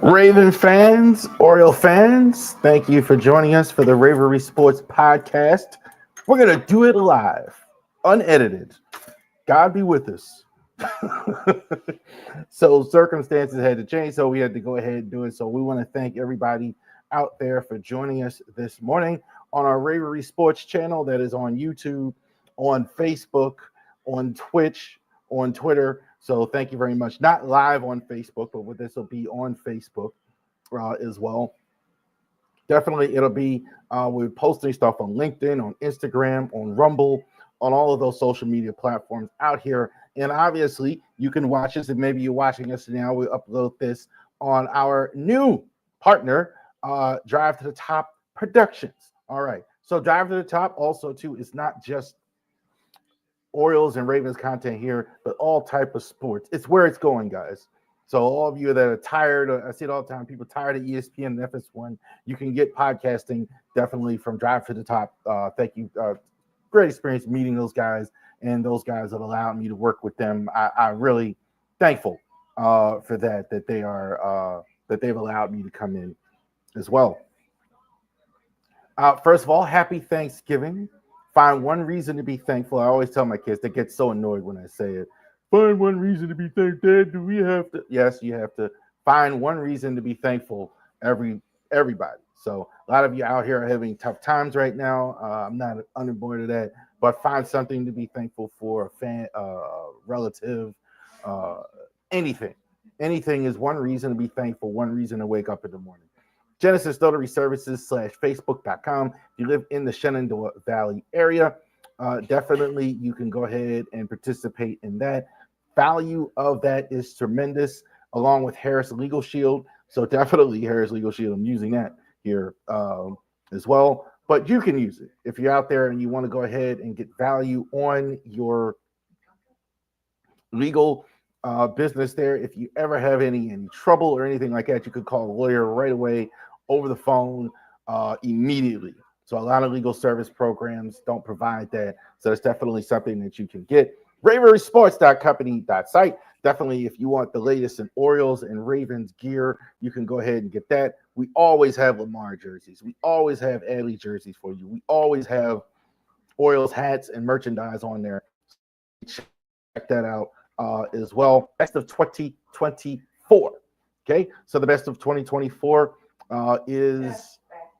Raven fans, Oriole fans, thank you for joining us for the Ravery Sports Podcast. We're going to do it live, unedited. God be with us. So circumstances had to change, so we had to go ahead and do it. So we want to thank everybody out there for joining us this morning on our Ravery Sports channel that is on YouTube, on Facebook, on Twitch, on Twitter. So thank you very much. Not live on Facebook, but this will be on Facebook as well. Definitely, it'll be we're posting stuff on LinkedIn, on Instagram, on Rumble, on all of those social media platforms out here. And obviously, you can watch us, and maybe you're watching us now. We upload this on our new partner, Drive to the Top Productions. All right. So Drive to the Top also too is not just Orioles and Ravens content here, but all type of sports. It's where it's going, guys. So all of you that are tired, I see it all the time, people tired of ESPN and FS1, you can get podcasting definitely from Drive to the Top. Thank you. Great experience meeting those guys, and those guys have allowed me to work with them. I'm really thankful for that they are that they've allowed me to come in as well. First of all, happy Thanksgiving. Find one reason to be thankful. I always tell my kids, they get so annoyed when I say it. Find one reason to be thankful. Dad, do we have to? Yes, you have to find one reason to be thankful. Everybody. So a lot of you out here are having tough times right now. I'm not unemployed of that, but find something to be thankful for. A fan, relative, anything. Anything is one reason to be thankful. One reason to wake up in the morning. Genesis Notary Services /Facebook.com. If you live in the Shenandoah Valley area, definitely you can go ahead and participate in that. Value of that is tremendous, along with Harris Legal Shield. So definitely Harris Legal Shield. I'm using that here as well. But you can use it if you're out there and you want to go ahead and get value on your legal business there. If you ever have any trouble or anything like that, you could call a lawyer right away over the phone immediately. So a lot of legal service programs don't provide that. So it's definitely something that you can get. RaverySports.company.site. Definitely, if you want the latest in Orioles and Ravens gear, you can go ahead and get that. We always have Lamar jerseys. We always have Adley jerseys for you. We always have Orioles hats and merchandise on there. Check that out as well. Best of 2024. Okay, so the best of 2024 is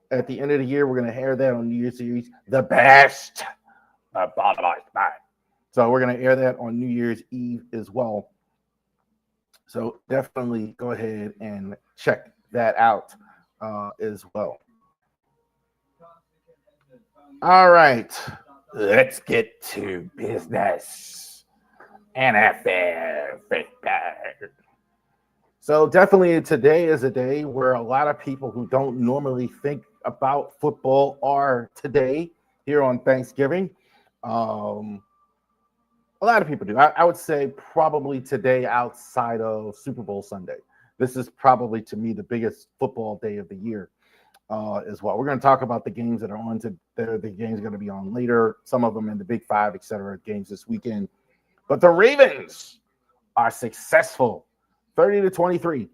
at the end of the year. We're going to air that on New Year's Eve. The best. So we're going to air that on New Year's Eve as well. So definitely go ahead and check that out as well. All right, let's get to business. NFL. So definitely today is a day where a lot of people who don't normally think about football are today here on Thanksgiving. A lot of people do. I would say probably today outside of Super Bowl Sunday. This is probably, to me, the biggest football day of the year as well. We're going to talk about the games that are on the games are going to be on later. Some of them in the Big Five, et cetera, games this weekend. But the Ravens are successful, 30-23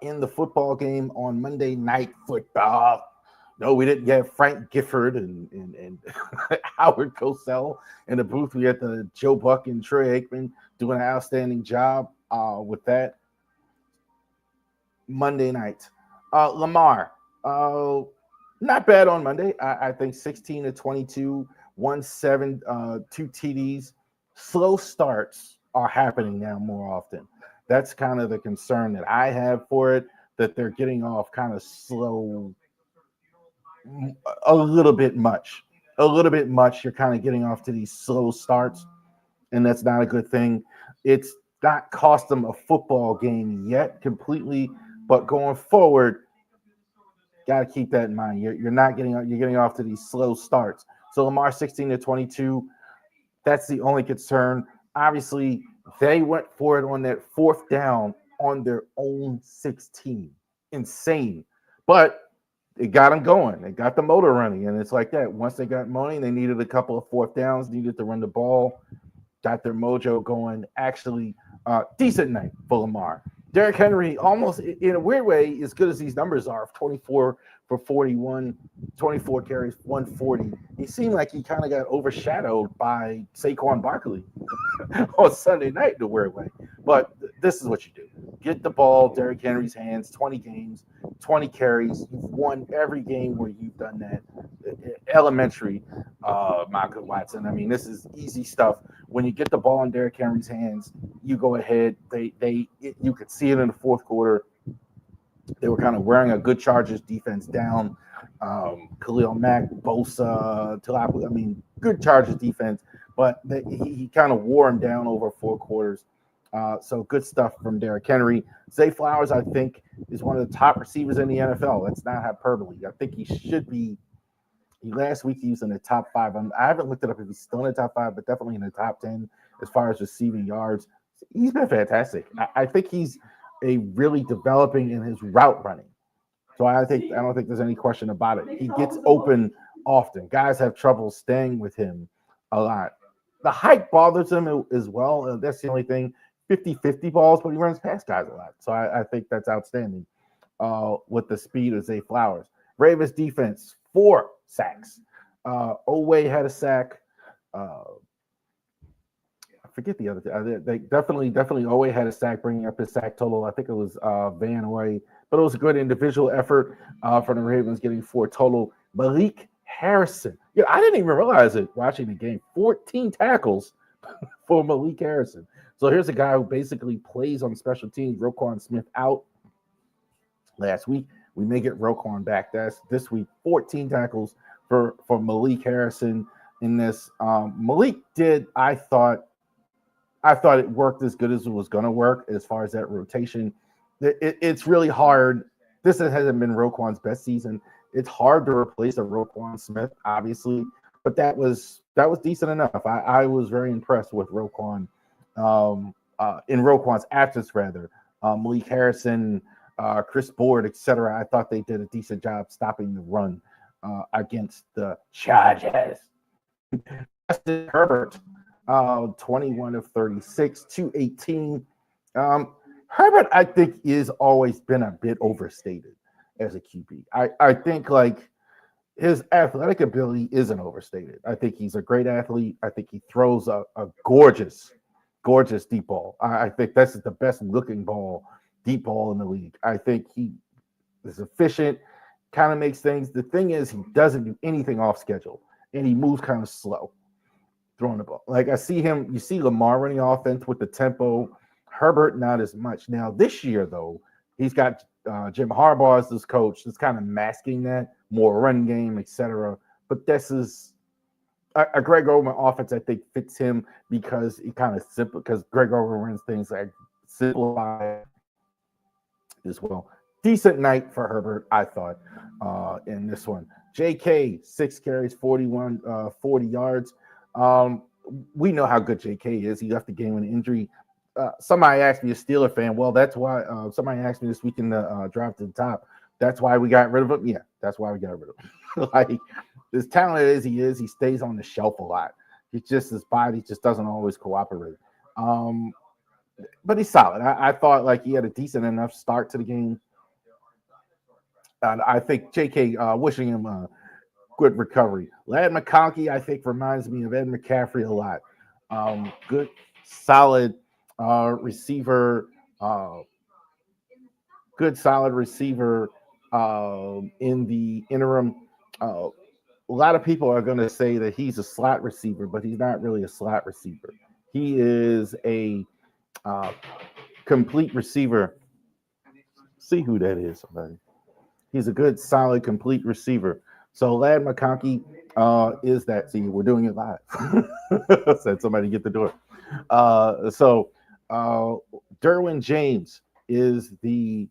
in the football game on Monday Night Football. No, we didn't get Frank Gifford and Howard Cosell in the booth. We had the Joe Buck and Troy Aikman doing an outstanding job with that. Monday night. Lamar, not bad on Monday. I think 16-22, 1-7, 2 TDs. Slow starts are happening now more often. That's kind of the concern that I have for it, that they're getting off kind of slow, a little bit much. You're kind of getting off to these slow starts, and that's not a good thing. It's not cost them a football game yet completely, but going forward, got to keep that in mind. You're getting off to these slow starts. So Lamar 16-22, that's the only concern. Obviously, they went for it on that fourth down on their own 16. Insane. But it got them going. They got the motor running, and it's like that. Once they got money, they needed a couple of fourth downs, needed to run the ball, got their mojo going. Actually, decent night for Lamar. Derrick Henry, almost in a weird way, as good as these numbers are, 24 for 41, 24 carries, 140. He seemed like he kind of got overshadowed by Saquon Barkley on Sunday night in a weird way. But this is what you do: get the ball, Derrick Henry's hands, 20 games, 20 carries. You've won every game where you've done that. Elementary, Malcolm Watson. I mean, this is easy stuff. When you get the ball in Derrick Henry's hands, you go ahead. You could see it in the fourth quarter. They were kind of wearing a good Chargers defense down. Khalil Mack, Bosa, Tilapu. I mean, good Chargers defense, but he kind of wore him down over 4 quarters. So good stuff from Derrick Henry. Zay Flowers, I think, is one of the top receivers in the NFL. That's not hyperbole. I think he should be. Last week he was in the top 5. I haven't looked it up if he's still in the top 5, but definitely in the top 10 as far as receiving yards. He's been fantastic. I think he's a really developing in his route running. So I don't think there's any question about it. He gets open often. Guys have trouble staying with him a lot. The height bothers him as well. That's the only thing. 50-50 balls, but he runs past guys a lot. So I think that's outstanding with the speed of Zay Flowers. Ravens defense, 4 sacks. Oweh had a sack. I forget the other thing. They definitely Oweh had a sack, bringing up his sack total. I think it was Van Oweh, but it was a good individual effort for the Ravens, getting 4 total. Malik Harrison. Yeah, I didn't even realize it watching the game. 14 tackles for Malik Harrison. So here's a guy who basically plays on special teams. Roquan Smith out last week. We may get Roquan back. That's this week. 14 tackles for Malik Harrison in this. Malik did, I thought it worked as good as it was going to work as far as that rotation. It's really hard. This hasn't been Roquan's best season. It's hard to replace a Roquan Smith, obviously, but that was decent enough. I was very impressed with Roquan in Roquan's absence, rather. Malik Harrison, Chris Board, etc. I thought they did a decent job stopping the run against the Chargers. Justin Herbert, 21 of 36, 218. Herbert, I think, is always been a bit overstated as a QB. I think like his athletic ability isn't overstated. I think he's a great athlete. I think he throws a gorgeous deep ball. I think that's the best looking deep ball in the league. I think he is efficient, kind of makes things. The thing is, he doesn't do anything off schedule, and he moves kind of slow throwing the ball. Like I see him, you see Lamar running offense with the tempo. Herbert, not as much. Now, this year, though, he's got Jim Harbaugh as his coach. That's kind of masking that, more run game, etc. But this is a Greg Roman offense, I think, fits him because he kind of simple, because Greg Roman runs things like simplify as well. Decent night for Herbert, I thought, in this one. JK, 6 carries, 40 yards. We know how good JK is. He left the game with an injury. Somebody asked me, a Steeler fan, well, that's why somebody asked me this week in the drive to the top, that's why we got rid of him. Yeah, that's why we got rid of him. Like, as talented as he is, he stays on the shelf a lot. His body just doesn't always cooperate. But he's solid. I thought like he had a decent enough start to the game. And I think JK, wishing him a good recovery. Ladd McConkey, I think, reminds me of Ed McCaffrey a lot. Good, solid receiver, good solid receiver in the interim. A lot of people are going to say that he's a slot receiver, but he's not really a slot receiver. He is a complete receiver. See who that is, somebody. He's a good, solid, complete receiver. So Ladd McConkey is that. See, we're doing it live. Said somebody get the door. So Derwin James is the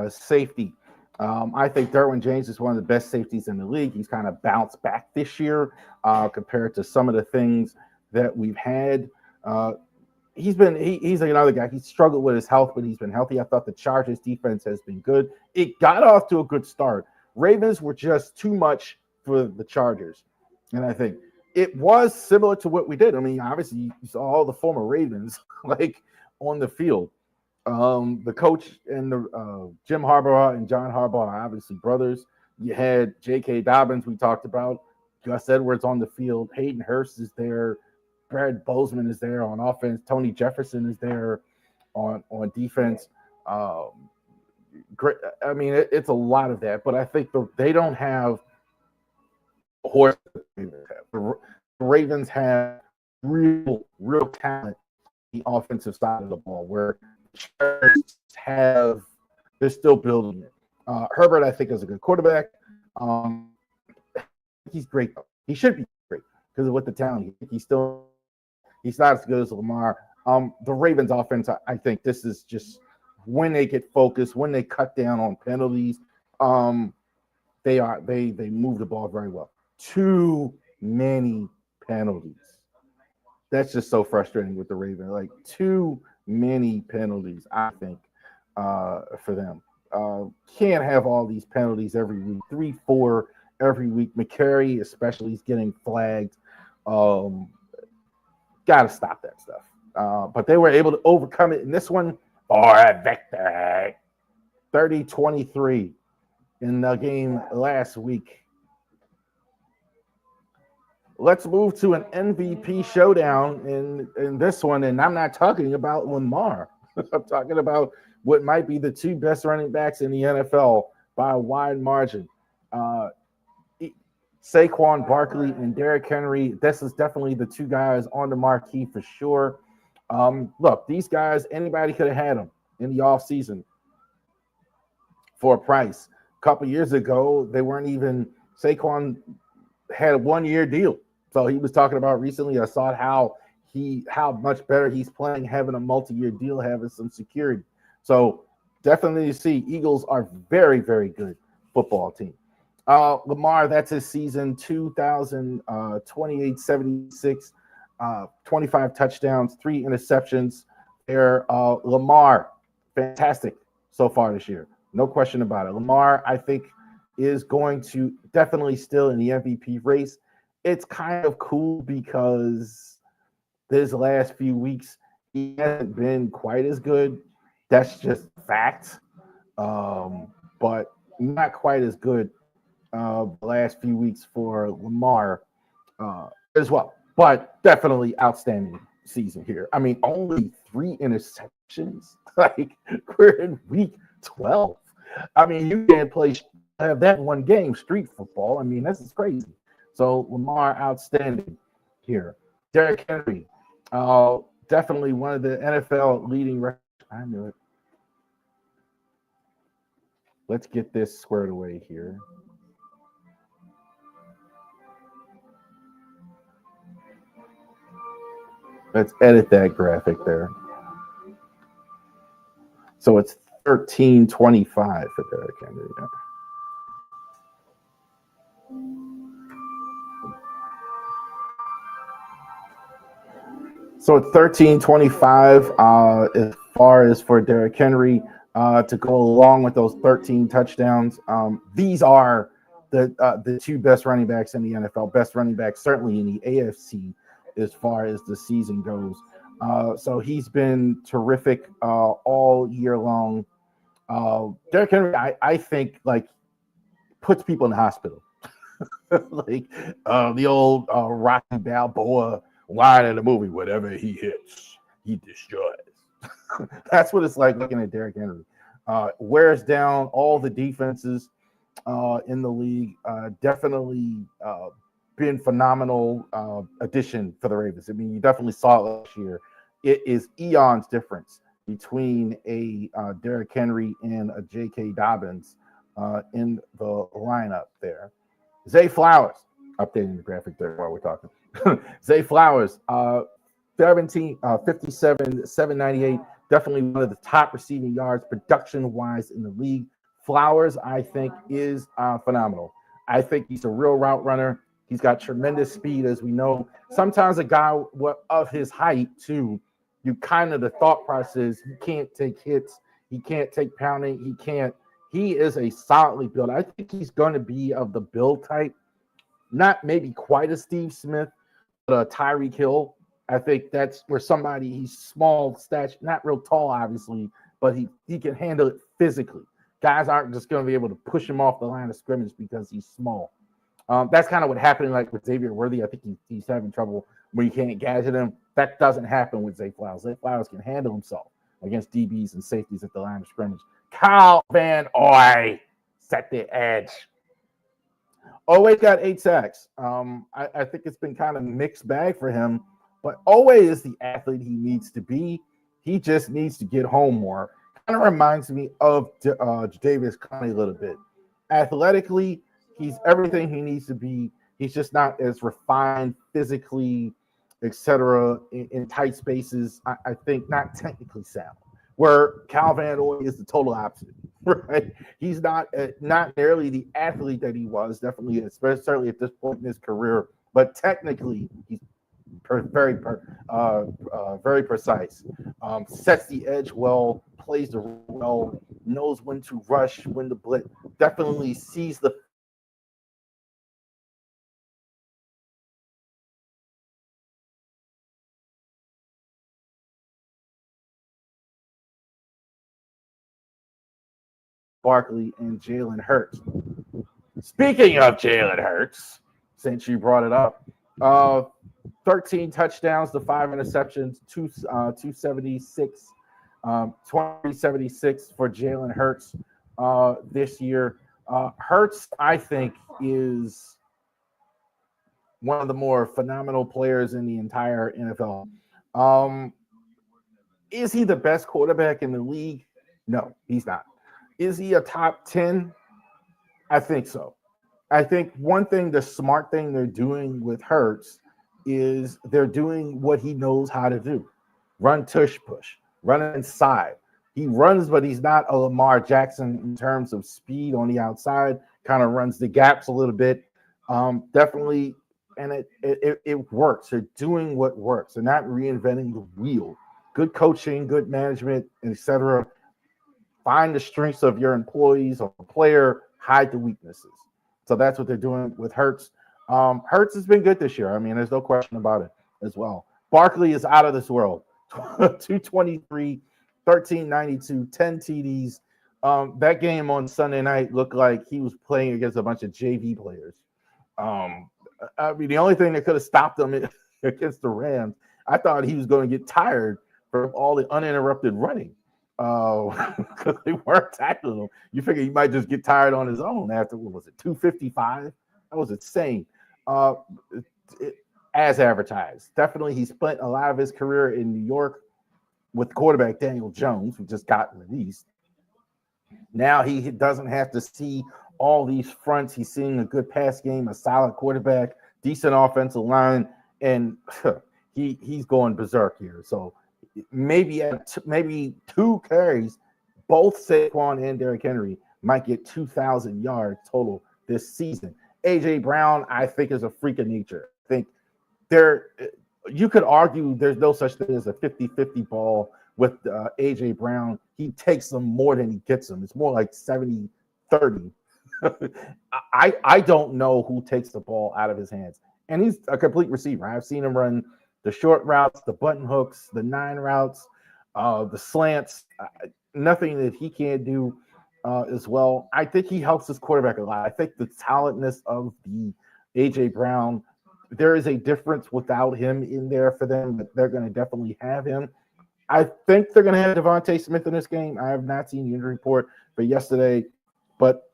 safety. I think Derwin James is one of the best safeties in the league. He's kind of bounced back this year compared to some of the things that we've had. He's another guy. He struggled with his health, but he's been healthy. I thought the Chargers defense has been good. It got off to a good start. Ravens were just too much for the Chargers. And I think it was similar to what we did. I mean, obviously, you saw all the former Ravens like on the field. The coach and the Jim Harbaugh and John Harbaugh are obviously brothers. You had J.K. Dobbins, we talked about. Gus Edwards on the field. Hayden Hurst is there. Brad Bozeman is there on offense. Tony Jefferson is there on defense. Great. I mean, it's a lot of that, but I think they don't have a horse. The Ravens have real talent on the offensive side of the ball, where they're still building it. Herbert, I think, is a good quarterback. He's great. He should be great because of what the talent. He's not as good as Lamar. The Ravens offense, I think this is just when they get focused, when they cut down on penalties, they move the ball very well. Too many penalties. That's just so frustrating with the Ravens. Like too many penalties, I think, for them. Can't have all these penalties every week. 3-4 every week. McCary, especially, is getting flagged. Got to stop that stuff. But they were able to overcome it in this one for a victory. 30-23 in the game last week. Let's move to an MVP showdown in this one. And I'm not talking about Lamar. I'm talking about what might be the two best running backs in the NFL by a wide margin. Saquon Barkley and Derrick Henry. This is definitely the two guys on the marquee for sure. Look, these guys, anybody could have had them in the offseason for a price. A couple years ago, they weren't even – Saquon had a one-year deal. So he was talking about recently, I saw how much better he's playing, having a multi-year deal, having some security. So definitely see Eagles are very, very good football team. Lamar, that's his season, 2,028, 76, 25 touchdowns, 3 interceptions. Lamar, fantastic so far this year. No question about it. Lamar, I think, is going to definitely still in the MVP race. It's kind of cool because this last few weeks, he hasn't been quite as good. That's just fact. But not quite as good the last few weeks for Lamar as well. But definitely outstanding season here. I mean, only 3 interceptions. Like, we're in week 12. I mean, you can't have that in one game, street football. I mean, this is crazy. So Lamar, outstanding here. Derrick Henry, definitely one of the NFL leading records. I knew it. Let's get this squared away here. Let's edit that graphic there. So it's 13-25 for Derrick Henry. Yeah. So it's 13-25 as far as for Derrick Henry to go along with those 13 touchdowns. These are the two best running backs in the NFL, best running backs certainly in the AFC as far as the season goes. So he's been terrific all year long. Derrick Henry, I think, like, puts people in the hospital. Like the old Rocky Balboa line in the movie, whatever he hits, he destroys. That's what it's like looking at Derrick Henry. Wears down all the defenses in the league. Definitely been phenomenal addition for the Ravens. I mean, you definitely saw it last year. It is eons difference between a Derrick Henry and a J.K. Dobbins in the lineup there. Zay Flowers, updating the graphic there while we're talking. Zay Flowers, 57, 798, definitely one of the top receiving yards production-wise in the league. Flowers, I think, is phenomenal. I think he's a real route runner. He's got tremendous speed, as we know. Sometimes a guy of his height, too, the thought process, he can't take hits. He can't take pounding. He is a solidly built. I think he's going to be of the build type. Not maybe quite a Steve Smith, But Tyreek Hill, I think that's where somebody, he's small, stature, not real tall, obviously, but he can handle it physically. Guys aren't just going to be able to push him off the line of scrimmage because he's small. That's kind of what happened like with Xavier Worthy. I think he's having trouble when you can't gadget him. That doesn't happen with Zay Flowers. Zay Flowers can handle himself against DBs and safeties at the line of scrimmage. Kyle Van Noy set the edge. Oweh got 8 sacks. I think it's been kind of mixed bag for him, but Oweh is the athlete he needs to be. He just needs to get home more. Kind of reminds me of Davis Conley a little bit. Athletically, he's everything he needs to be. He's just not as refined physically, etc. In tight spaces. I think not technically sound. Where Kyle Van Noy is the total opposite. Right? He's not nearly the athlete that he was, definitely, especially at this point in his career. But technically, he's very precise. Sets the edge well, plays the well, knows when to rush, when to blitz. Definitely sees the Barkley and Jalen Hurts. Speaking of Jalen Hurts, since you brought it up, 13 touchdowns to 5 interceptions, 276, 2076 for Jalen Hurts this year. Hurts, I think, is one of the more phenomenal players in the entire NFL. Is he the best quarterback in the league? No, he's not. Is he a top 10? I think so. I think one thing, the smart thing they're doing with Hurts is they're doing what he knows how to do. Run tush push, run inside. He runs, but he's not a Lamar Jackson in terms of speed on the outside, kind of runs the gaps a little bit. Definitely, and it works. They're doing what works. They're not reinventing the wheel. Good coaching, good management, etc. Find the strengths of your employees or player, hide the weaknesses. So that's what they're doing with Hurts. Hurts has been good this year. I mean, there's no question about it as well. Barkley is out of this world. 223, 1392, 10 TDs. That game on Sunday night looked like he was playing against a bunch of JV players. I mean, the only thing that could have stopped him against the Rams, I thought he was going to get tired from all the uninterrupted running because they weren't tackling him. You figure he might just get tired on his own after, what was it, 255? That was insane. As advertised. Definitely, he spent a lot of his career in New York with quarterback Daniel Jones, who just got released. Now he doesn't have to see all these fronts. He's seeing a good pass game, a solid quarterback, decent offensive line, and he's going berserk here. So maybe 2 carries, both Saquon and Derrick Henry might get 2,000 yards total this season. A.J. Brown, I think, is a freak of nature. I think you could argue there's no such thing as a 50-50 ball with A.J. Brown. He takes them more than he gets them. It's more like 70-30. I don't know who takes the ball out of his hands. And he's a complete receiver. I've seen him run the short routes, the button hooks, the 9 routes, the slants, nothing that he can't do as well. I think he helps his quarterback a lot. I think the talentness of the A.J. Brown, there is a difference without him in there for them, but they're going to definitely have him. I think they're going to have Devontae Smith in this game. I have not seen the injury report for yesterday, but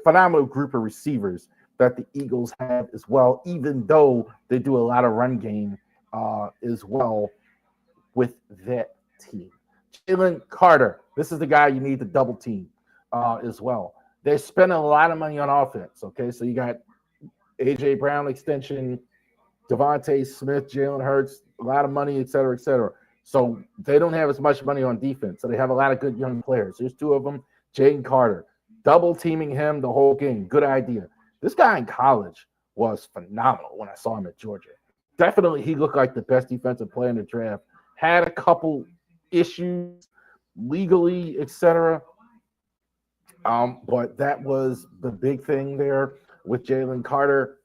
phenomenal group of receivers that the Eagles have as well, even though they do a lot of run game as well with that team. Jalen Carter, this is the guy you need to double team as well. They're spending a lot of money on offense, okay? So you got A.J. Brown extension, Devontae Smith, Jalen Hurts, a lot of money, et cetera, et cetera. So they don't have as much money on defense. So they have a lot of good young players. There's 2 of them, Jalen Carter. Double teaming him the whole game. Good idea. This guy in college was phenomenal when I saw him at Georgia. Definitely he looked like the best defensive player in the draft. Had a couple issues legally, etc. But that was the big thing there with Jalen Carter.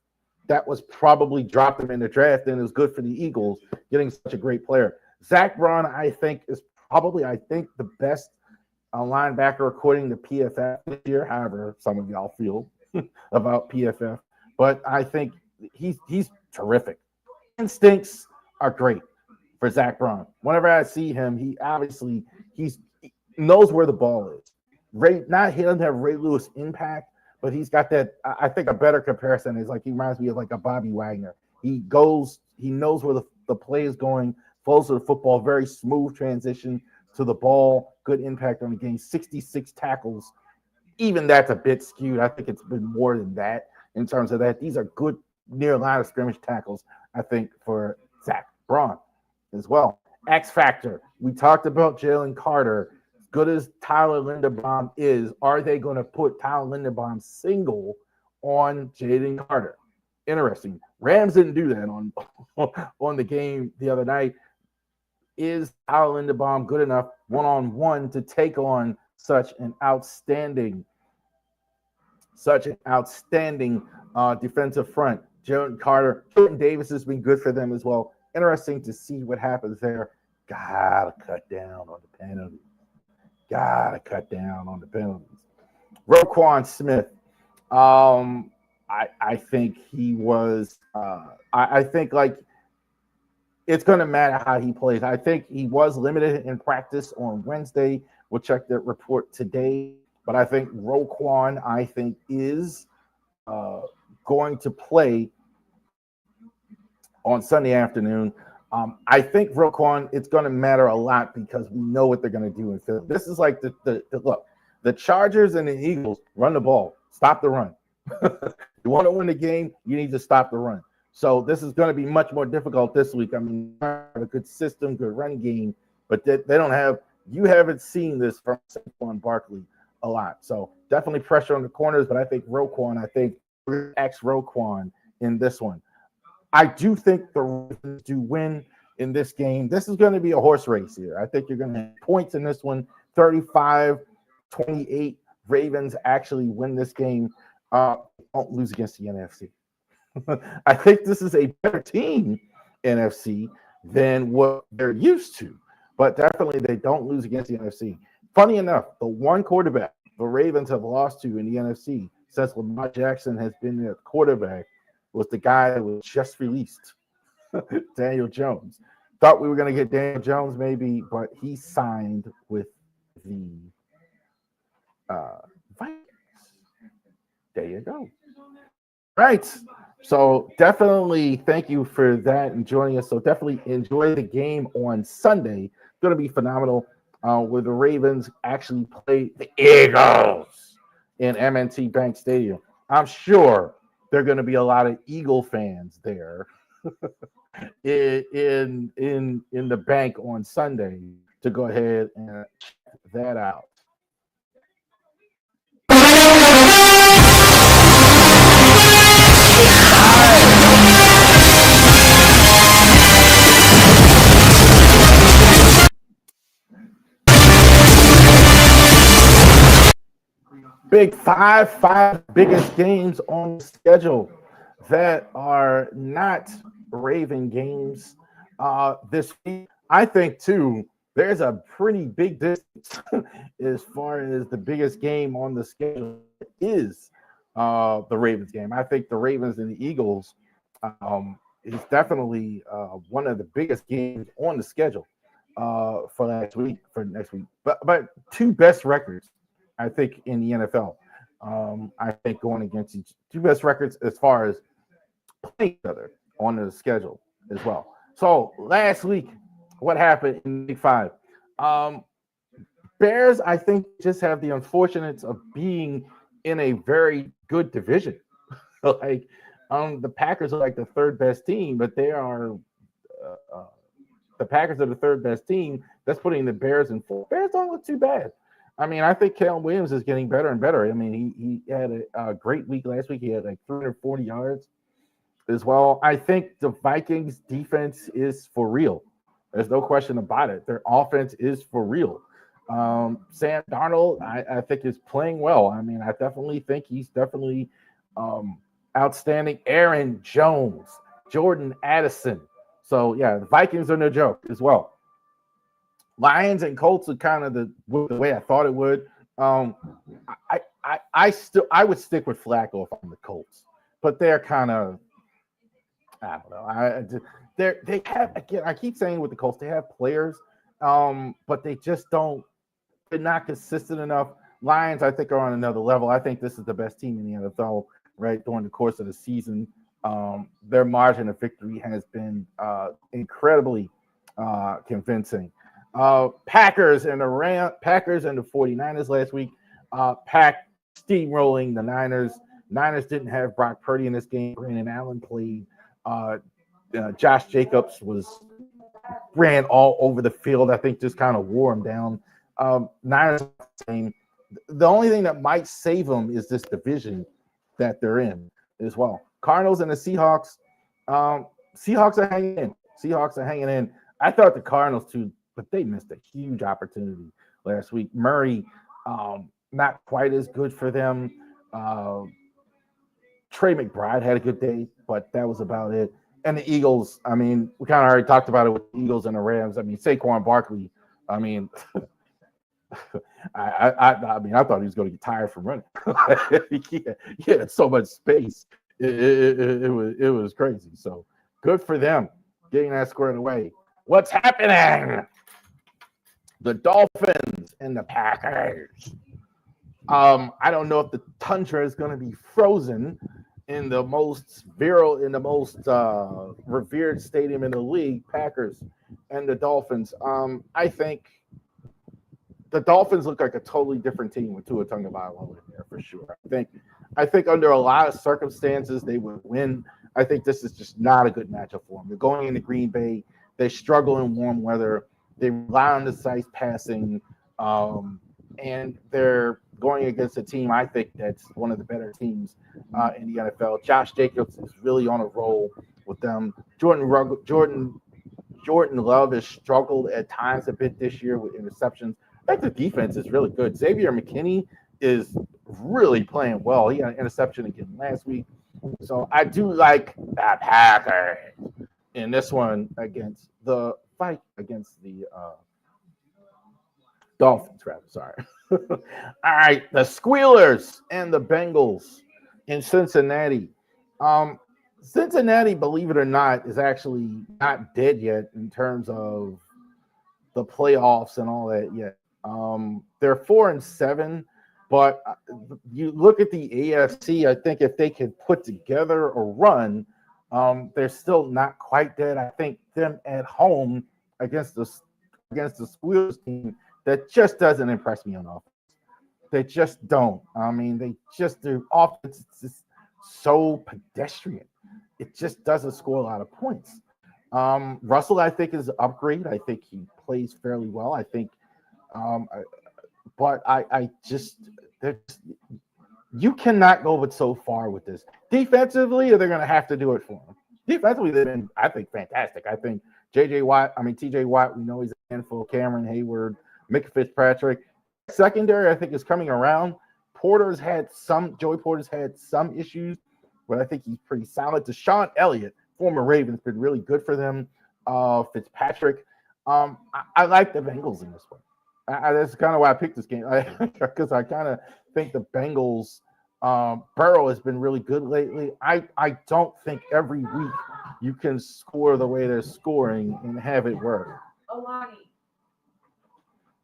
that was probably dropped him in the draft, and it was good for the Eagles getting such a great player. Zach Braun, I think, is probably, I think, the best linebacker according to PFF this year. However, some of y'all feel about PFF, but I think he's terrific. Instincts are great for Zach Braun. Whenever I see him, he knows where the ball is. He doesn't have Ray Lewis impact, but he's got that. I think a better comparison is like he reminds me of like a Bobby Wagner. He knows where the play is going, flows to the football, very smooth transition to the ball, good impact on the game, 66 tackles. Even that's a bit skewed. I think it's been more than that in terms of that. These are good near line of scrimmage tackles, I think, for Zach Braun as well. X Factor. We talked about Jalen Carter. As good as Tyler Linderbaum is, are they going to put Tyler Linderbaum single on Jalen Carter? Interesting. Rams didn't do that on the game the other night. Is Tyler Linderbaum good enough one-on-one to take on such an outstanding defensive front? Jalen Carter, Jordan Davis has been good for them as well. Interesting to see what happens there. Gotta cut down on the penalties. Roquan Smith. I think he was. I think like it's going to matter how he plays. I think he was limited in practice on Wednesday. We'll check that report today. But I think Roquan, is going to play on Sunday afternoon. I think Roquan, it's going to matter a lot because we know what they're going to do in Philly. This is like the Chargers and the Eagles run the ball, stop the run. You want to win the game, you need to stop the run. So this is going to be much more difficult this week. I mean, a good system, good run game, but they don't have. You haven't seen this from Saquon Barkley a lot. So definitely pressure on the corners, but I think Roquan, Roquan in this one. I do think the Ravens do win in this game. This is going to be a horse race here. I think you're going to have points in this one, 35-28. Ravens actually win this game. Don't lose against the NFC. I think this is a better team, NFC, than what they're used to. But definitely they don't lose against the NFC. Funny enough, the one quarterback the Ravens have lost to in the NFC since Lamar Jackson has been their quarterback was the guy that was just released, Daniel Jones. Thought we were going to get Daniel Jones maybe, but he signed with the Vikings. There you go. Right. So definitely thank you for that and joining us. So definitely enjoy the game on Sunday. It's going to be phenomenal where the Ravens actually play the Eagles in M&T Bank Stadium. I'm sure there are going to be a lot of Eagle fans there in the bank on Sunday to go ahead and check that out. Big five biggest games on the schedule that are not Raven games this week. I think too, there's a pretty big distance as far as the biggest game on the schedule is the Ravens game. I think the Ravens and the Eagles is definitely one of the biggest games on the schedule for next week. But two best records, I think, in the NFL. I think going against two best records as far as playing each other on the schedule as well. So last week, what happened in Week 5? Bears, I think, just have the unfortunate of being in a very good division. Like the Packers are like the third best team, but they are the Packers are the third best team. That's putting the Bears in fourth. Bears don't look too bad. I mean, I think Caleb Williams is getting better and better. I mean, he had a great week last week. He had like 340 yards as well. I think the Vikings defense is for real. There's no question about it. Their offense is for real. Sam Darnold, I think, is playing well. I mean, I definitely think he's definitely outstanding. Aaron Jones, Jordan Addison. So yeah, the Vikings are no joke as well. Lions and Colts are kind of the way I thought it would. I would stick with Flacco if I'm the Colts, but they're kind of, I don't know. They have, again, I keep saying with the Colts, they have players, but they just don't. They're not consistent enough. Lions, I think, are on another level. I think this is the best team in the NFL, right, during the course of the season. Their margin of victory has been incredibly convincing. Packers and the 49ers last week. Pack steamrolling the Niners. Niners didn't have Brock Purdy in this game. Brandon Allen played. Josh Jacobs ran all over the field. I think just kind of wore him down. Niners, the only thing that might save them is this division that they're in as well. Cardinals and the Seahawks. Seahawks are hanging in. I thought the Cardinals too, but they missed a huge opportunity last week. Murray, not quite as good for them. Trey McBride had a good day, but that was about it. And the Eagles, I mean, we kind of already talked about it with the Eagles and the Rams. I mean, Saquon Barkley, I mean, I mean, I thought he was going to get tired from running. he had so much space. It was crazy. So good for them getting that squared away. What's happening? The Dolphins and the Packers. I don't know if the tundra is going to be frozen in the most revered stadium in the league, Packers and the Dolphins. I think the Dolphins look like a totally different team with Tua Tagovailoa in there for sure. I think under a lot of circumstances they would win. I think this is just not a good matchup for them. They're going into Green Bay. They struggle in warm weather. They rely on decisive passing, and they're going against a team I think that's one of the better teams in the NFL. Josh Jacobs is really on a roll with them. Jordan Love has struggled at times a bit this year with interceptions. I think the defense is really good. Xavier McKinney is really playing well. He had an interception again last week. So I do like that Packers in this one against the Dolphins, rather. Sorry. All right, the Squealers and the Bengals in Cincinnati. Cincinnati, believe it or not, is actually not dead yet in terms of the playoffs and all that yet. They're 4-7, but you look at the AFC. I think if they could put together a run, they're still not quite dead. I think them at home against the Squealers team, that just doesn't impress me on offense. They just don't. I mean, their offense is just so pedestrian. It just doesn't score a lot of points. Russell, I think, is an upgrade. I think he plays fairly well. I think, but you cannot go but so far with this. Defensively, they're going to have to do it for them. Defensively, they've been, I think, fantastic. I think TJ Watt, we know he's a handful. Cameron Hayward, Mick Fitzpatrick. Secondary, I think, is coming around. Joey Porter's had some issues, but I think he's pretty solid. Deshaun Elliott, former Ravens, been really good for them. Fitzpatrick. I like the Bengals in this one. That's kind of why I picked this game, because I kind of think the Bengals, Burrow has been really good lately. I don't think every week you can score the way they're scoring and have it work.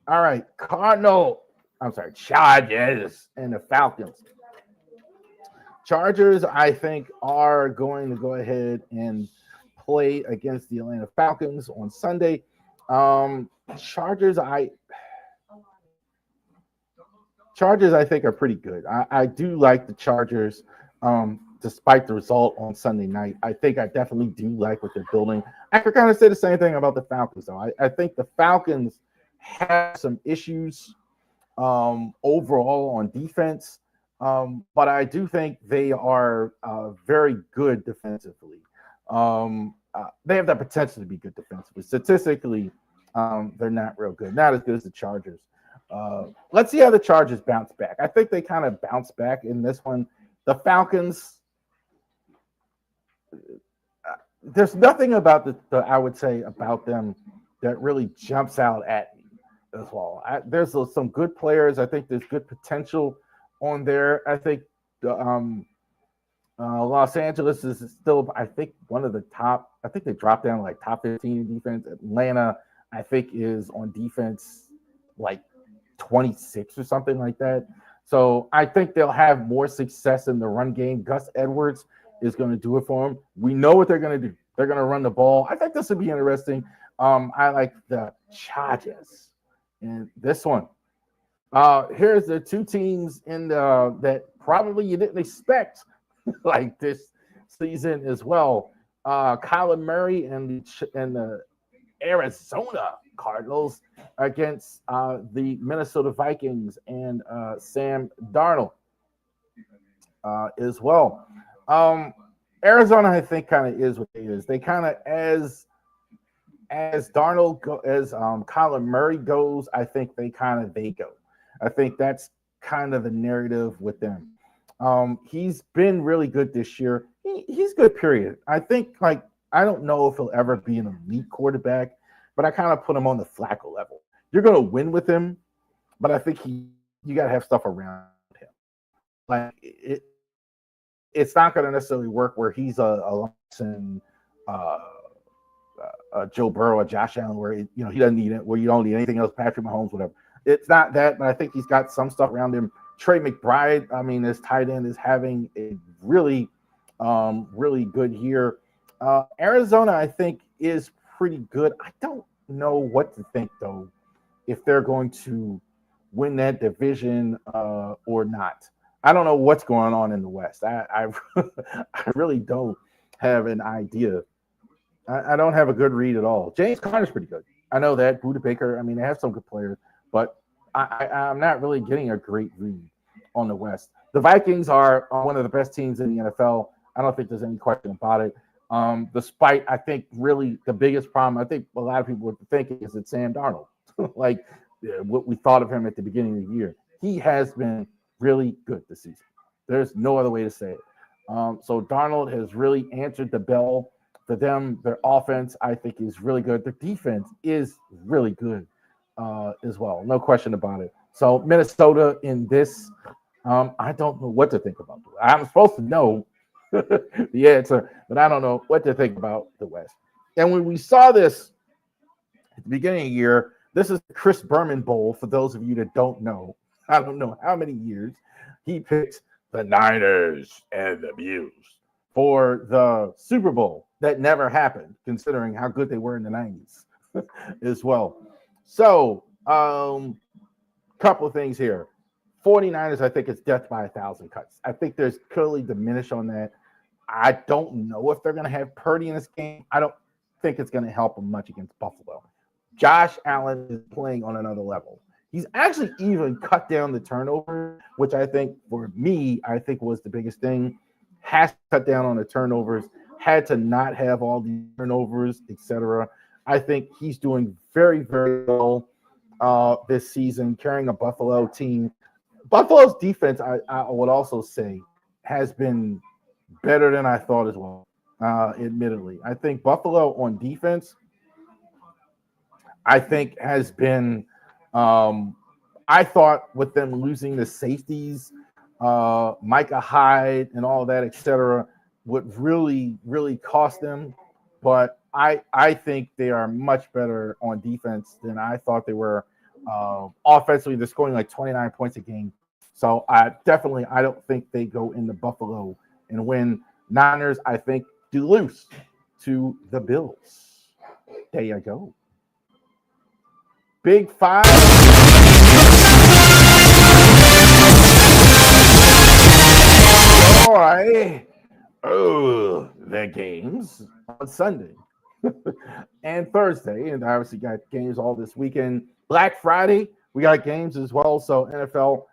All right, Chargers and the Falcons. Chargers, I think, are going to go ahead and play against the Atlanta Falcons on Sunday. Chargers, I think, are pretty good. I do like the Chargers, despite the result on Sunday night. I think I definitely do like what they're building. I could kind of say the same thing about the Falcons, though. I think the Falcons have some issues overall on defense, but I do think they are very good defensively. They have the potential to be good defensively. Statistically, they're not real good. Not as good as the Chargers. Let's see how the Chargers bounce back. I think they kind of bounce back in this one. The Falcons, there's nothing about the I would say about them that really jumps out at me as well. There's some good players. I think there's good potential on there. I think the, Los Angeles is still, I think, one of the top. I think they dropped down like top 15 in defense. Atlanta, I think, is on defense like 26 or something like that. So I think they'll have more success in the run game. Gus Edwards is going to do it for them. We know what they're going to do. They're going to run the ball. I think this would be interesting. I like the Chargers in this one. Here's the two teams in the that probably you didn't expect like this season as well. Kyler Murray and the Arizona Cardinals against the Minnesota Vikings and Sam Darnold as well. Arizona, I think, kind of is what it is. They kind of as Darnold as Kyler Murray goes, I think they go. I think that's kind of the narrative with them. He's been really good this year. He's good, period. I think, like, I don't know if he'll ever be an elite quarterback, but I kind of put him on the Flacco level. You're going to win with him, but I think you got to have stuff around him. Like, it's not going to necessarily work where he's a Joe Burrow or Josh Allen, where he doesn't need it, where you don't need anything else, Patrick Mahomes, whatever. It's not that, but I think he's got some stuff around him. Trey McBride, I mean, his tight end is having a really, really good year. Arizona, I think, is pretty good. I don't know what to think, though, if they're going to win that division or not. I don't know what's going on in the West. I really don't have an idea. I don't have a good read at all. James Conner's pretty good. I know that. Budda Baker, I mean, they have some good players, but I'm not really getting a great read on the West. The Vikings are one of the best teams in the NFL. I don't think there's any question about it. Despite, I think, really the biggest problem, I think a lot of people would think is that Sam Darnold, like what we thought of him at the beginning of the year. He has been really good this season. There's no other way to say it. So Darnold has really answered the bell for them. Their offense, I think, is really good. Their defense is really good as well. No question about it. So Minnesota in this, I don't know what to think about. I'm supposed to know the answer, but I don't know what to think about the West. And when we saw this at the beginning of the year, this is the Chris Berman Bowl. For those of you that don't know, I don't know how many years he picked the Niners and the Mules for the Super Bowl. That never happened, considering how good they were in the 90s as well. So, couple of things here. 49ers, I think it's death by 1,000 cuts. I think there's clearly diminish on that. I don't know if they're going to have Purdy in this game. I don't think it's going to help them much against Buffalo. Josh Allen is playing on another level. He's actually even cut down the turnover, which I think, for me, I think was the biggest thing. Has to cut down on the turnovers, had to not have all the turnovers, etc. I think he's doing very, very well this season, carrying a Buffalo team. Buffalo's defense, I would also say, has been better than I thought as well, admittedly. I think Buffalo on defense, I think, has been I thought with them losing the safeties, Micah Hyde and all that, etc., would really, really cost them. But I think they are much better on defense than I thought they were. Offensively, they're scoring like 29 points a game. So I don't think they go into Buffalo and win. Niners, I think, do lose to the Bills. There you go. Big Five. All right. Oh, the games on Sunday and Thursday, and obviously got games all this weekend. Black Friday, we got games as well. So NFL,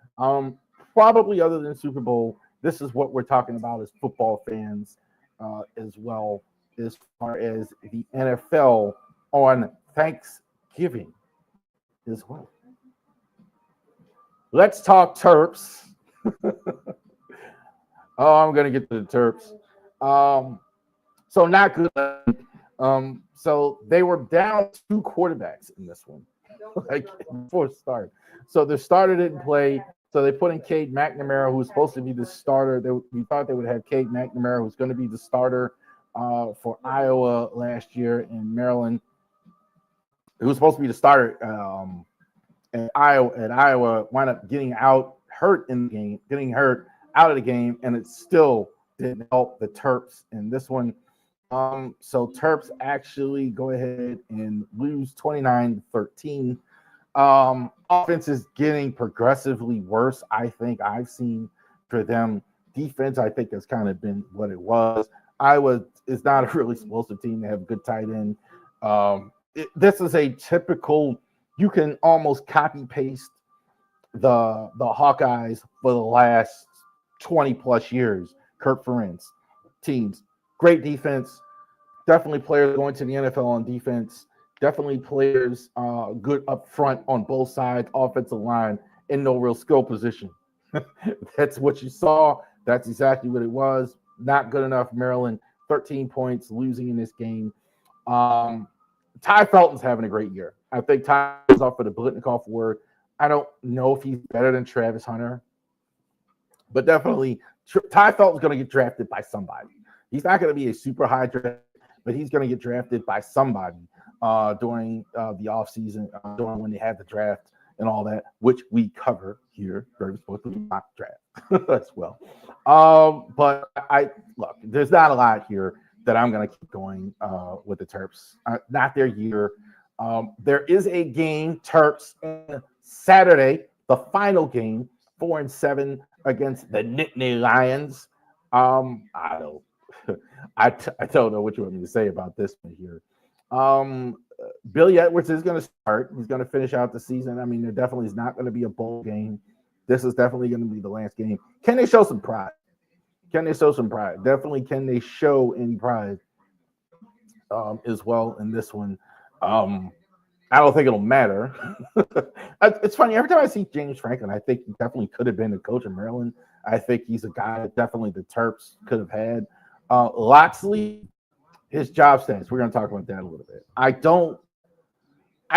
probably other than Super Bowl, this is what we're talking about as football fans as well, as far as the NFL on Thanksgiving as well. Let's talk Terps. Oh, I'm going to get to the Terps. So not good. So they were down 2 quarterbacks in this one, like before start. So the starter didn't play. So they put in Cade McNamara, who was supposed to be the starter. We thought they would have Cade McNamara, who's going to be the starter for Iowa last year, in Maryland, who was supposed to be the starter at Iowa, wound up getting hurt in the game, getting hurt out of the game, and it still didn't help the Terps in this one. So Terps actually go ahead and lose 29-13. Offense is getting progressively worse. I think I've seen for them. Defense, I think, has kind of been what it was. Iowa is not a really explosive team. They have a good tight end. This is a typical. You can almost copy paste the Hawkeyes for the last 20 plus years. Kirk Ferentz teams, great defense. Definitely players going to the NFL on defense. Definitely players good up front on both sides, offensive line, in no real skill position. That's what you saw. That's exactly what it was. Not good enough. Maryland, 13 points, losing in this game. Ty Felton's having a great year. I think Ty is off for the Blitnikoff Award. I don't know if he's better than Travis Hunter, but definitely Ty Felton's going to get drafted by somebody. He's not going to be a super high draft, but he's going to get drafted by somebody during the offseason, during when they had the draft and all that, which we cover here, Ravens Sports Mock Draft as well. But look, there's not a lot here that I'm going to keep going with the Terps. Not their year. There is a game, Terps, on Saturday, the final game, 4-7 against the Nittany Lions. I don't know what you want me to say about this one here. Billy Edwards is going to start. He's going to finish out the season. I mean, there definitely is not going to be a bowl game. This is definitely going to be the last game. Can they show some pride? Definitely can they show any pride as well in this one? I don't think it'll matter. It's funny. Every time I see James Franklin, I think he definitely could have been the coach of Maryland. I think he's a guy that definitely the Terps could have had. Loxley, his job stance. We're going to talk about that a little bit. I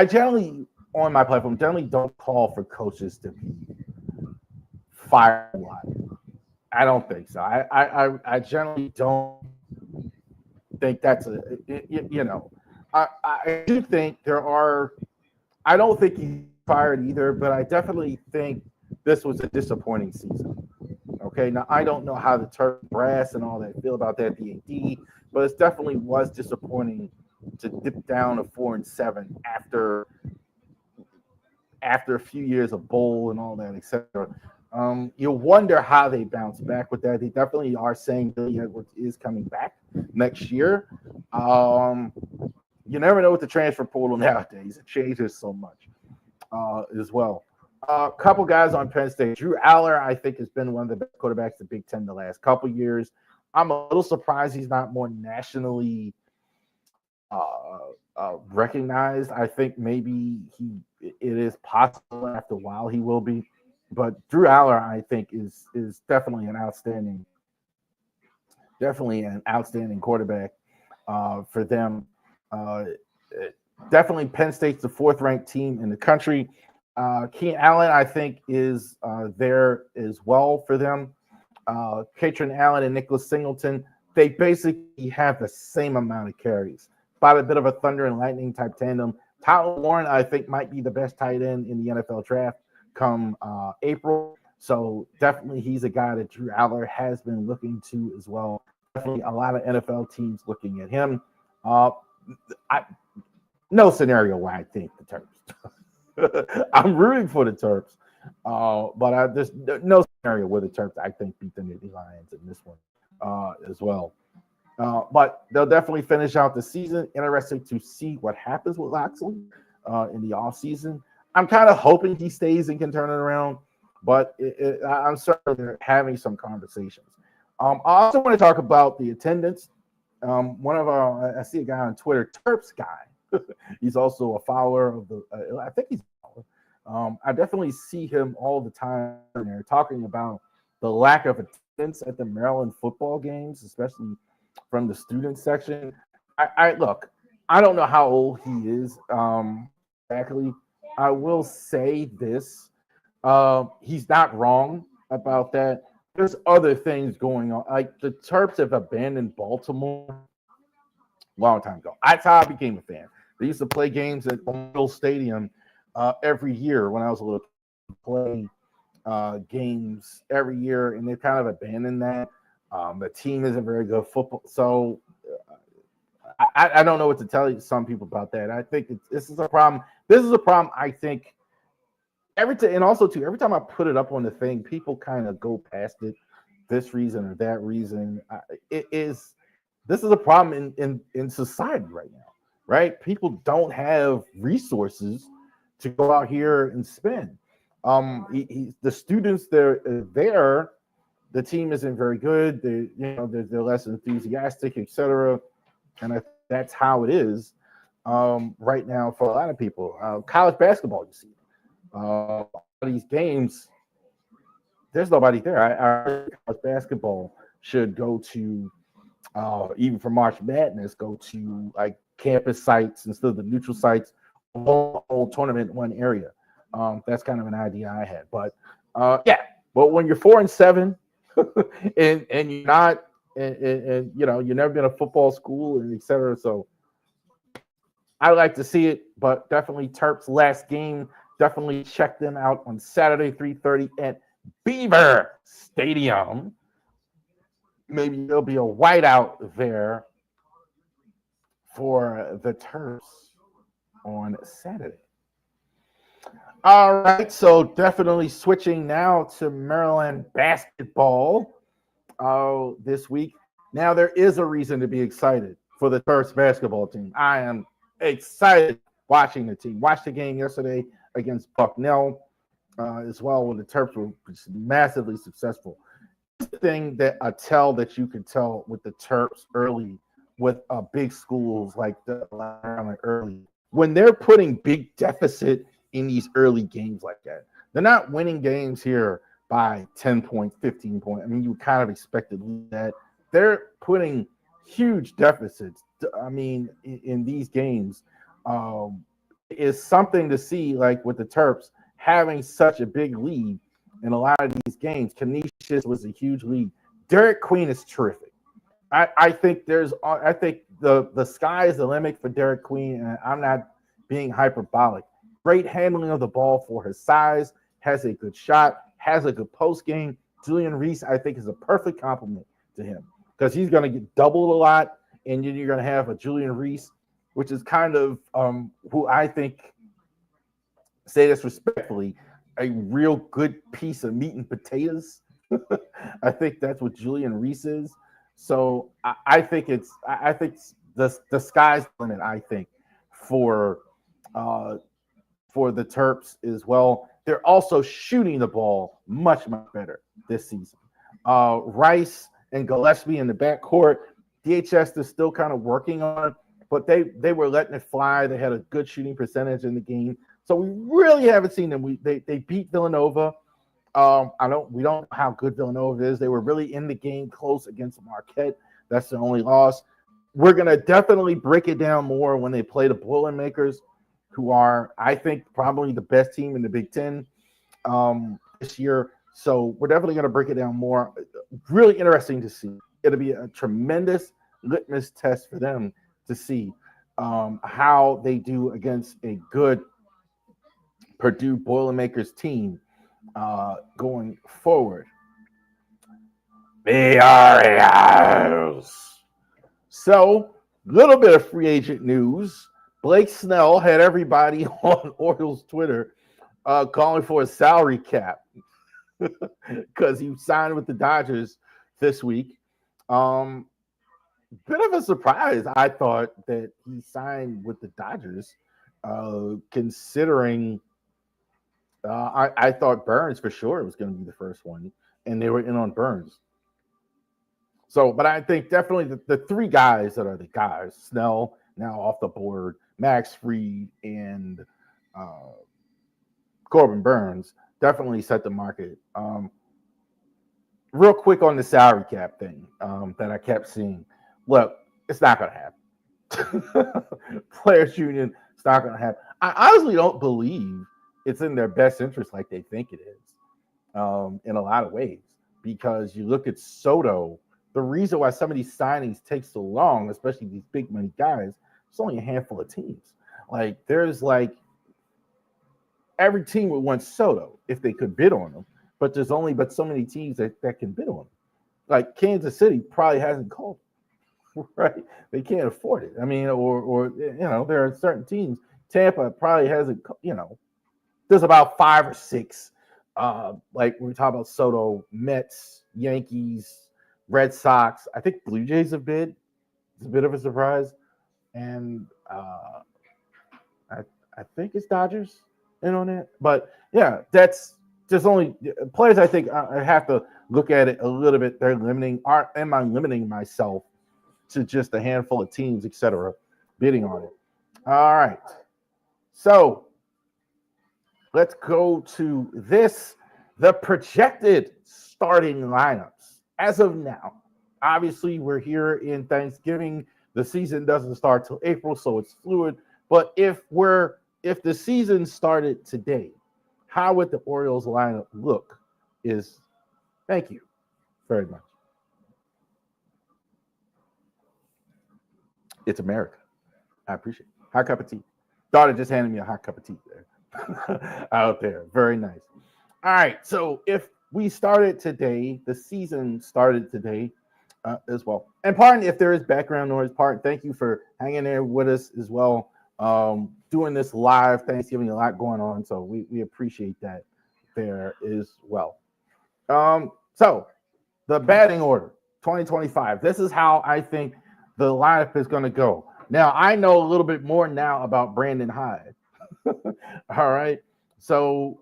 generally, on my platform, generally don't call for coaches to be fired a lot. I don't think so. I generally don't think that's I do think I don't think he's fired either, but I definitely think this was a disappointing season. Okay, now I don't know how the Terp brass and all that feel about that DAD, but it definitely was disappointing to dip down to 4-7 after a few years of bowl and all that, etc. You wonder how they bounce back with that. They definitely are saying Billy Edwards is coming back next year. You never know with the transfer portal nowadays. It changes so much as well. A couple guys on Penn State. Drew Aller, I think, has been one of the best quarterbacks in the Big Ten the last couple years. I'm a little surprised he's not more nationally recognized. I think maybe it is possible after a while he will be. But Drew Aller, I think, is definitely an outstanding quarterback for them. Definitely Penn State's the 4th-ranked team in the country. Keenan Allen, I think, is there as well for them. Katrin Allen and Nicholas Singleton, they basically have the same amount of carries. About a bit of a thunder and lightning type tandem. Tyler Warren, I think, might be the best tight end in the NFL draft come April. So definitely he's a guy that Drew Aller has been looking to as well. Definitely a lot of NFL teams looking at him. No scenario where I think the Terps. I'm rooting for the Terps, but there's no scenario where the Terps, I think, beat the Nittany Lions in this one as well. But they'll definitely finish out the season. Interesting to see what happens with Loxley in the offseason. I'm kind of hoping he stays and can turn it around, but I'm certain they're having some conversations. I also want to talk about the attendance. I see a guy on Twitter, Terps guy. He's also a follower of I think he's a follower. I definitely see him all the time there talking about the lack of attendance at the Maryland football games, especially from the student section. I look, I don't know how old he is exactly. I will say this. He's not wrong about that. There's other things going on. Like the Terps have abandoned Baltimore a long time ago. That's how I became a fan. They used to play games at M&T Stadium every year when I was a little kid. Play games every year, and they've kind of abandoned that. The team isn't very good football, so I don't know what to tell you. Some people about that. I think this is a problem. This is a problem. I think and also too, every time I put it up on the thing, people kind of go past it. This reason or that reason. It is. This is a problem in society right now, right? People don't have resources to go out here and spend. The students they're there, the team isn't very good. They're less enthusiastic, etc. And that's how it is right now for a lot of people. College basketball, you see, these games, there's nobody there. I college basketball should go to even for March Madness, go to like campus sites instead of the neutral sites, whole tournament in one area. That's kind of an idea I had. But yeah, but when you're 4-7 and you're not, and you've never been a football school and etc. So I like to see it, but definitely Terps last game. Definitely check them out on Saturday, 3:30 at Beaver Stadium. Maybe there'll be a whiteout there for the Terps on Saturday. All right, so definitely switching now to Maryland basketball this week. Now there is a reason to be excited for the Terps basketball team. I am excited watching the team. Watched the game yesterday against Bucknell as well when the Terps were massively successful. The thing that that you can tell with the Terps early with big schools like the early when they're putting big deficit in these early games like that. They're not winning games here by 10 points, 15 points. I mean, you kind of expected that. They're putting huge deficits. I mean, in these games, is something to see, like with the Terps having such a big lead in a lot of these games. Canisius was a huge lead. Derek Queen is terrific. I think the sky is the limit for Derek Queen, and I'm not being hyperbolic. Great handling of the ball for his size, has a good shot, has a good post game. Julian Reese, I think, is a perfect compliment to him because he's going to get doubled a lot, and then you're going to have a Julian Reese, which is kind of who I think, say this respectfully, a real good piece of meat and potatoes. I think that's what Julian Reese is. So I think the sky's the limit. I think for the Terps as well. They're also shooting the ball much better this season. Rice and Gillespie in the backcourt. DHS is still kind of working on, but they were letting it fly. They had a good shooting percentage in the game. So we really haven't seen them. They beat Villanova. We don't know how good Villanova is. They were really in the game close against Marquette. That's the only loss. We're gonna definitely break it down more when they play the Boilermakers, who are, I think, probably the best team in the Big Ten this year. So we're definitely gonna break it down more. Really interesting to see. It'll be a tremendous litmus test for them to see how they do against a good Purdue Boilermakers team going forward. So, little bit of free agent news. Blake Snell had everybody on Orioles Twitter calling for a salary cap because he signed with the Dodgers this week. Bit of a surprise, I thought, that he signed with the Dodgers, considering I thought Burns for sure was going to be the first one, and they were in on Burns. So, but I think definitely the three guys that are the guys, Snell now off the board, Max Fried, and Corbin Burns, definitely set the market. Real quick on the salary cap thing that I kept seeing. Look, it's not going to happen. Players Union, it's not going to happen. I honestly don't believe it's in their best interest like they think it is, in a lot of ways. Because you look at Soto, the reason why some of these signings take so long, especially these big money guys, it's only a handful of teams. Like there's like every team would want Soto if they could bid on him, but there's only but so many teams that can bid on him. Like Kansas City probably hasn't called, right? They can't afford it. I mean, or there are certain teams. Tampa probably hasn't. There's about 5 or 6. Like when we talk about Soto, Mets, Yankees, Red Sox. I think Blue Jays have bid. It's a bit of a surprise, and I think it's Dodgers in on it. But yeah, that's just only players. I think I have to look at it a little bit. They're limiting. Am I limiting myself to just a handful of teams, etc., bidding on it? All right. So let's go to this. The projected starting lineups as of now. Obviously, we're here in Thanksgiving. The season doesn't start till April, so it's fluid. But if the season started today, how would the Orioles lineup look? Thank you very much. It's America. I appreciate it. Hot cup of tea. Daughter just handed me a hot cup of tea there. Out there. Very nice. All right. So if we started today, the season started today as well. And pardon if there is background noise. Thank you for hanging there with us as well. Doing this live Thanksgiving, a lot going on. So we appreciate that there as well. So the batting order 2025. This is how I think the lineup is going to go. Now, I know a little bit more now about Brandon Hyde. All right. So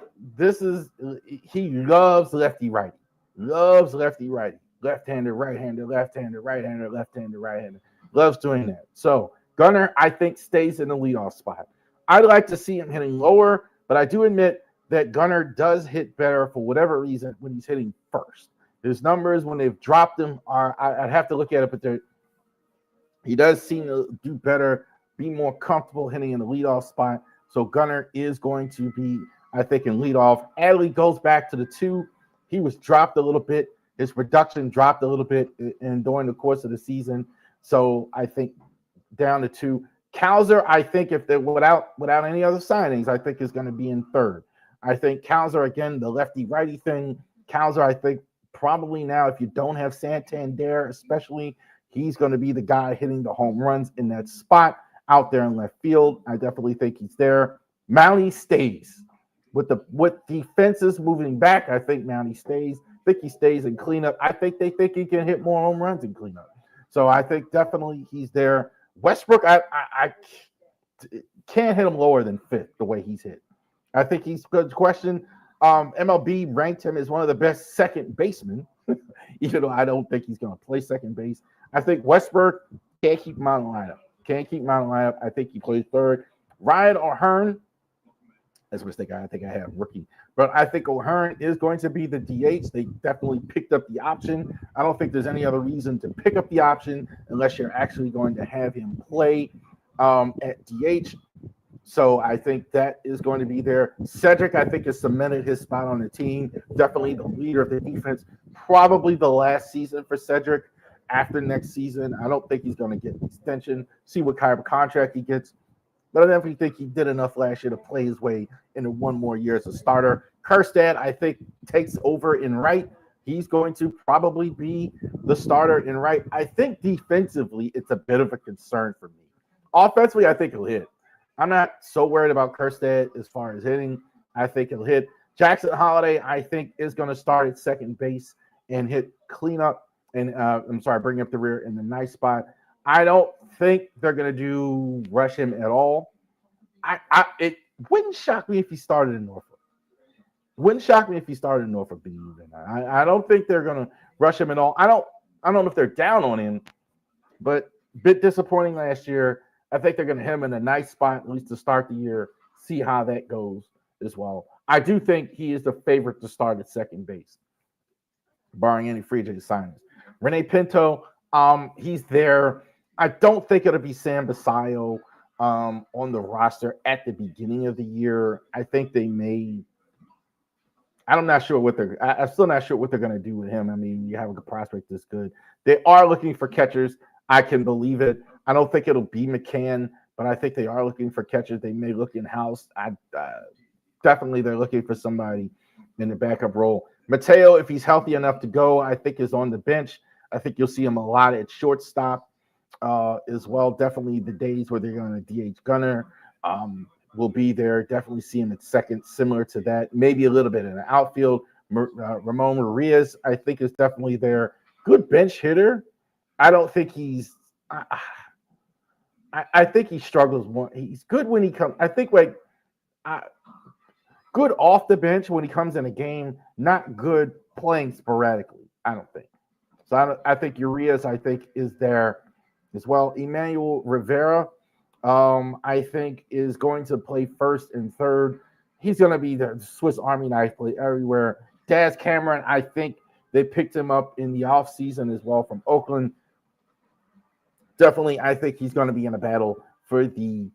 he loves lefty-righty. Loves lefty-righty. Left-hander, right-hander, left-hander, right-hander, left-hander, right-hander. Loves doing that. So Gunnar, I think, stays in the leadoff spot. I'd like to see him hitting lower, but I do admit that Gunnar does hit better for whatever reason when he's hitting first. His numbers, when they've dropped him, I'd have to look at it, but he does seem to do better, be more comfortable hitting in the leadoff spot. So Gunnar is going to be, I think, in leadoff. Adley goes back to the 2. He was dropped a little bit. His production dropped a little bit during the course of the season. So I think down to 2. Cowser, I think if they're without any other signings, I think is going to be in 3rd. I think Cowser, again, the lefty-righty thing. Cowser, I think probably now, if you don't have Santander, especially, he's going to be the guy hitting the home runs in that spot out there in left field. I definitely think he's there. Mountie stays. With defenses moving back, I think Mountie stays. I think he stays in cleanup. I think they think he can hit more home runs in cleanup. So I think definitely he's there. Westbrook, I can't hit him lower than 5th the way he's hit. I think he's good question. MLB ranked him as one of the best second basemen, even though I don't think he's going to play second base. I think Westbrook can't keep him out of the lineup. Can't keep him out of the lineup. I think he plays 3rd. Ryan O'Hearn, that's a mistake. I think I have rookie. But I think O'Hearn is going to be the DH. They definitely picked up the option. I don't think there's any other reason to pick up the option unless you're actually going to have him play at DH. So I think that is going to be there. Cedric, I think, has cemented his spot on the team. Definitely the leader of the defense. Probably the last season for Cedric. After next season, I don't think he's going to get an extension. See what kind of contract he gets. But I definitely think he did enough last year to play his way into 1 more year as a starter. Kerstad, I think, takes over in right. He's going to probably be the starter in right. I think defensively, it's a bit of a concern for me. Offensively, I think he'll hit. I'm not so worried about Kerstad as far as hitting. I think he'll hit. Jackson Holiday, I think, is going to start at second base and hit cleanup. And bring up the rear in the nice spot. I don't think they're going to rush him at all. It wouldn't shock me if he started in Norfolk. Wouldn't shock me if he started in Norfolk. I don't think they're going to rush him at all. I don't know if they're down on him, but a bit disappointing last year. I think they're going to hit him in a nice spot, at least to start the year, see how that goes as well. I do think he is the favorite to start at second base, barring any free agent signings. Rene Pinto, He's there. I don't think it'll be Sam Basayo on the roster at the beginning of the year. I think they may. I'm not sure what they're. I'm still not sure what they're going to do with him. I mean, you have a prospect this good. They are looking for catchers. I can believe it. I don't think it'll be McCann, but I think they are looking for catchers. They may look in house. Definitely they're looking for somebody in the backup role. Mateo, if he's healthy enough to go, I think is on the bench. I think you'll see him a lot at shortstop as well. Definitely the days where they're going to DH Gunner will be there. Definitely see him at second, similar to that. Maybe a little bit in the outfield. Ramon Ruiz, I think, is definitely there. Good bench hitter. I don't think he's. I think he struggles more. He's good when he comes. I think good off the bench when he comes in a game. Not good playing sporadically. I don't think. So I think Urias, I think, is there as well. Emmanuel Rivera, I think, is going to play first and third. He's going to be the Swiss Army knife play everywhere. Daz Cameron, I think they picked him up in the offseason as well from Oakland. Definitely, I think he's going to be in a battle for the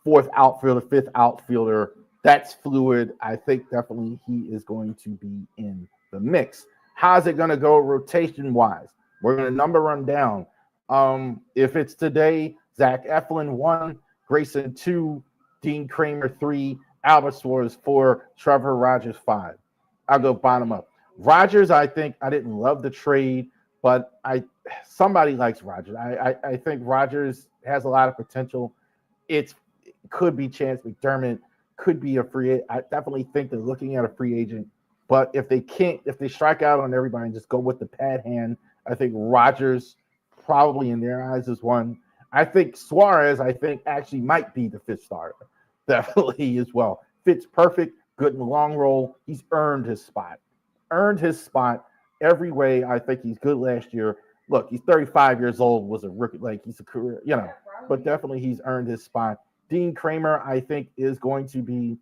fourth outfielder, fifth outfielder. That's fluid. I think definitely he is going to be in the mix. How's it going to go rotation-wise? We're going to number them down. If it's today, Zach Eflin 1, Grayson 2, Dean Kramer 3, Albert Suarez 4, Trevor Rogers 5. I'll go bottom up. Rogers, I think I didn't love the trade, but somebody likes Rogers. I think Rogers has a lot of potential. It could be Chance McDermott, could be a free agent. I definitely think they're looking at a free agent. But if they strike out on everybody and just go with the pad hand, I think Rogers probably in their eyes is one. I think Suarez, actually might be the fifth starter. Definitely as well. Fits perfect, good in the long roll. He's earned his spot. Every way. I think he's good last year. Look, he's 35 years old, was a rookie. Like, he's a career, but definitely he's earned his spot. Dean Kramer, I think, is going to be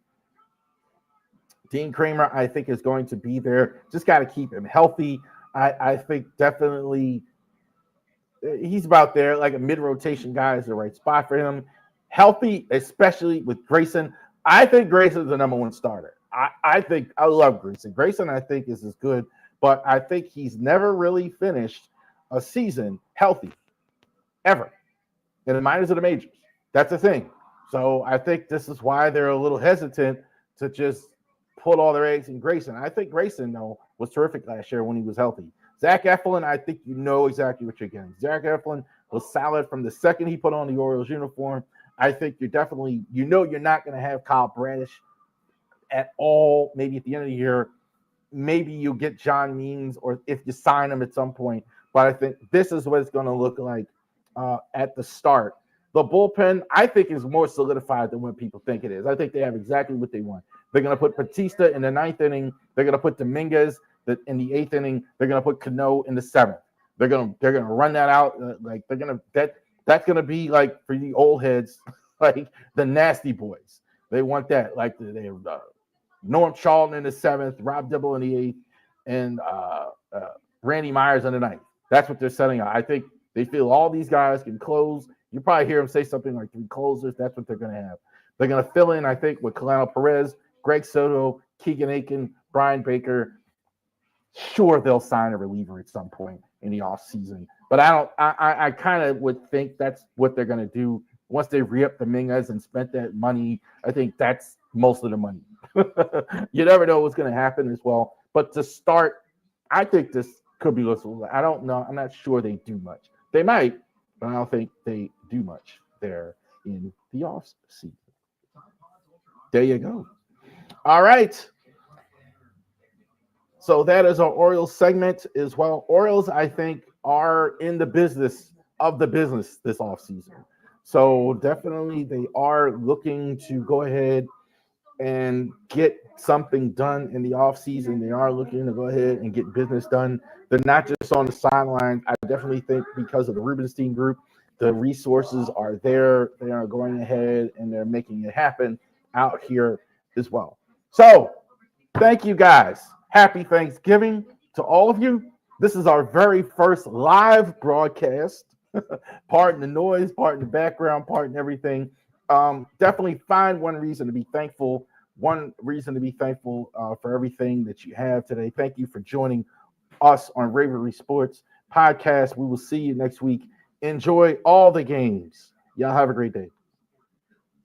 there. Just got to keep him healthy. I think definitely he's about there. Like a mid-rotation guy is the right spot for him. Healthy, especially with Grayson. I think Grayson's the number one starter. I think I love Grayson. Grayson, I think, is as good, but I think he's never really finished a season healthy, ever, in the minors or the majors. That's the thing. So I think this is why they're a little hesitant to just put all their eggs in Grayson. I think Grayson, though, was terrific last year when he was healthy. Zach Eflin, I think you know exactly what you're getting. Zach Eflin was solid from the second he put on the Orioles uniform. I think you're definitely, you're not going to have Kyle Bradish at all. Maybe at the end of the year, maybe you'll get John Means, or if you sign him at some point. But I think this is what it's going to look like at the start. The bullpen, I think, is more solidified than what people think it is. I think they have exactly what they want. They're going to put Batista in the ninth inning. They're going to put Dominguez in the eighth inning. They're going to put Cano in the seventh. They're going to run that out. That's going to be like for the old heads, like the nasty boys. They want that. Like they have Norm Charlton in the seventh, Rob Dibble in the eighth, and Randy Myers in the ninth. That's what they're setting up. I think they feel all these guys can close. You probably hear them say something like 3 closers. That's what they're going to have. They're going to fill in, I think, with Colano Perez, Greg Soto, Keegan Aiken, Brian Baker. Sure, they'll sign a reliever at some point in the offseason. But I kind of would think that's what they're going to do. Once they re-up Dominguez and spent that money, I think that's most of the money. You never know what's going to happen as well. But to start, I think this could be listenable. I don't know. I'm not sure they do much. They might, but I don't think they do much there in the offseason. There you go. All right. So that is our Orioles segment as well. Orioles, I think, are in the business of the business this offseason. So definitely they are looking to go ahead and get something done in the offseason. They are looking to go ahead and get business done. They're not just on the sidelines. I definitely think because of the Rubenstein Group, the resources are there. They are going ahead and they're making it happen out here as well. So thank you guys. Happy Thanksgiving to all of you. This is our very first live broadcast. Pardon the noise, pardon the background, pardon everything. Definitely find one reason to be thankful. One reason to be thankful for everything that you have today. Thank you for joining us on Ravery Sports Podcast. We will see you next week. Enjoy all the games. Y'all have a great day.